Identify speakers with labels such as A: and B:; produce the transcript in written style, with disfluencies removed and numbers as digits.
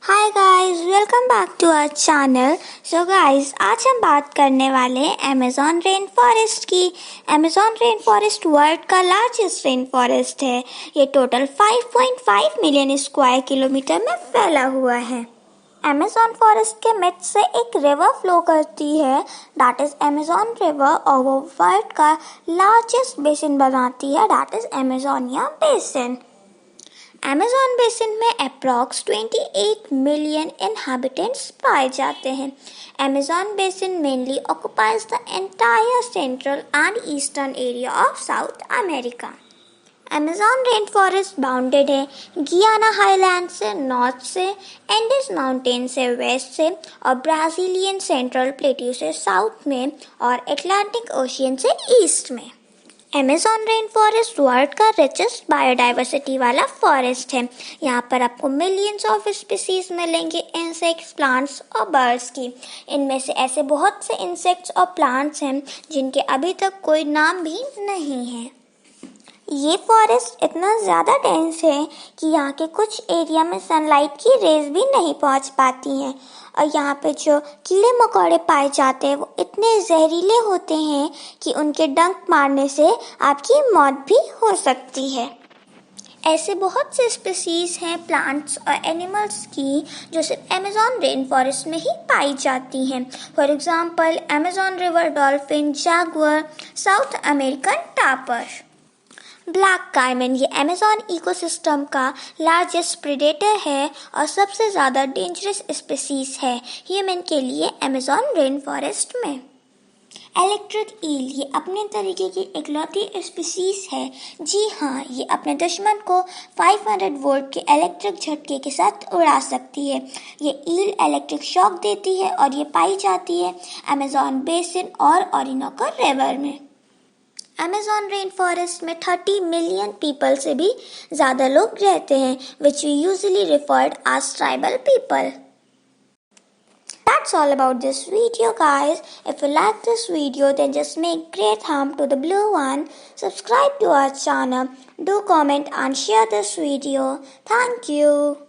A: Hi guys, welcome back to our channel. So guys, आज हम बात करने वाले हैं अमेज़न रेन फॉरेस्ट की। अमेज़न रेन फॉरेस्ट वर्ल्ड का लार्जेस्ट रेन फॉरेस्ट है। ये टोटल 5.5 मिलियन स्क्वायर किलोमीटर में फैला हुआ है। अमेज़न फॉरेस्ट के मिड से एक रिवर फ्लो करती है, दैट इज अमेज़न रिवर, और वो वर्ल्ड का लार्जेस्ट बेसिन बनाती है, that is Amazonia basin. Amazon basin में अप्रॉक्स 28 मिलियन इनहैबिटेंट्स पाए जाते हैं। Amazon basin mainly occupies the entire central and eastern area of south America. Amazon rain forest bounded है गियाना हाईलैंड से नॉर्थ से, एंडीज माउंटेन से वेस्ट से, और ब्राज़ीलियन सेंट्रल प्लेट्यू से साउथ में, और अटलांटिक ओशियन से ईस्ट में। अमेज़न रेन फॉरेस्ट वर्ल्ड का रिचेस्ट बायोडाइवर्सिटी वाला फॉरेस्ट है। यहाँ पर आपको मिलियंस ऑफ स्पीसीज मिलेंगे, इंसेक्ट्स, प्लांट्स और बर्ड्स की। इनमें से ऐसे बहुत से इंसेक्ट्स और प्लांट्स हैं जिनके अभी तक कोई नाम भी नहीं है। ये फॉरेस्ट इतना ज़्यादा डेंस है कि यहाँ के कुछ एरिया में सनलाइट की रेज भी नहीं पहुँच पाती हैं, और यहाँ पे जो कीड़े मकोड़े पाए जाते हैं वो इतने जहरीले होते हैं कि उनके डंक मारने से आपकी मौत भी हो सकती है। ऐसे बहुत से स्पीसीज हैं प्लांट्स और एनिमल्स की जो सिर्फ अमेज़न रेन फॉरेस्ट में ही पाई जाती हैं। For example Amazon river dolphin, Jaguar, south American topper. Black Carmen ये अमेज़न इकोसिस्टम का लार्जेस्ट प्रेडेटर है और सबसे ज़्यादा डेंजरस स्पीसीज है ह्यूमन के लिए अमेज़न रेन फॉरेस्ट में। इलेक्ट्रिक ईल ये अपने तरीके की इकलौती स्पीसीज है। जी हाँ, ये अपने दुश्मन को 500 वोल्ट के इलेक्ट्रिक झटके के साथ उड़ा सकती है। ये ईल इलेक्ट्रिक शॉक देती है और ये पाई जाती है अमेज़न बेसिन और ओरिनोको रिवर में। अमेज़न रेन फॉरेस्ट में 30 मिलियन पीपल से भी ज़्यादा लोग रहते हैं, which we usually referred as tribal people. That's all about this video, guys. If you like this video, then just make great thumb to the blue one. Subscribe to our channel. Do comment and share this video. Thank you.